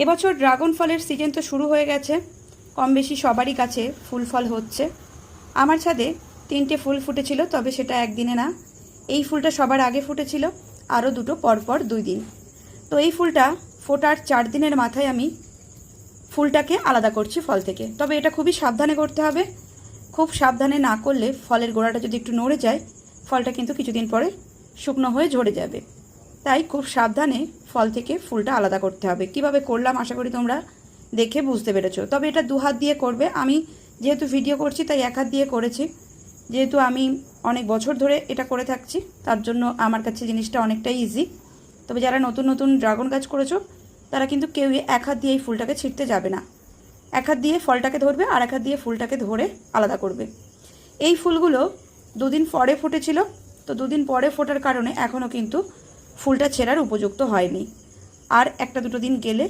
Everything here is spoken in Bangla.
এবছর ড্রাগন ফলের সিজন তো শুরু হয়ে গেছে, কম বেশি সবারই কাছে ফুল ফল হচ্ছে। আমার ছাদে 3টে ফুল ফুটেছিল, তবে সেটা একদিনে না। এই ফুলটা সবার আগে ফুটেছিল, আরও দুটো পরপর 2 দিন। তো এই ফুলটা ফোটার 4 দিনের মাথায় আমি ফুলটাকে আলাদা করছি ফল থেকে। তবে এটা খুবই সাবধানে করতে হবে। খুব সাবধানে না করলে ফলের গোড়াটা যদি একটু নড়ে যায়, ফলটা কিন্তু কিছুদিন পরে শুকনো হয়ে ঝরে যাবে। তাই খুব সাবধানে ফল থেকে ফুলটা আলাদা করতে হবে। কিভাবে করলাম আশা করি তোমরা দেখে বুঝতে পেরেছো। তবে এটা 2 হাত দিয়ে করবে। আমি যেহেতু ভিডিও করছি তাই 1 হাত দিয়ে করেছি। যেহেতু আমি অনেক বছর ধরে এটা করে থাকছি, তার জন্য আমার কাছে জিনিসটা অনেকটাই ইজি। তবে যারা নতুন নতুন ড্রাগন গাছ করেছো তারা কিন্তু কেউই 1 হাত দিয়ে এই ফুলটাকে ছিঁড়তে যাবে না। 1 হাত দিয়ে ফলটাকে ধরবে আর 1 হাত দিয়ে ফুলটাকে ধরে আলাদা করবে। এই ফুলগুলো 2 দিন পরে ফুটেছিল, তো 2 দিন পরে ফোটার কারণে এখনও কিন্তু ফুলটা ছেঁড়ার উপযুক্ত হয়নি। আর 1-2 দিন গেলে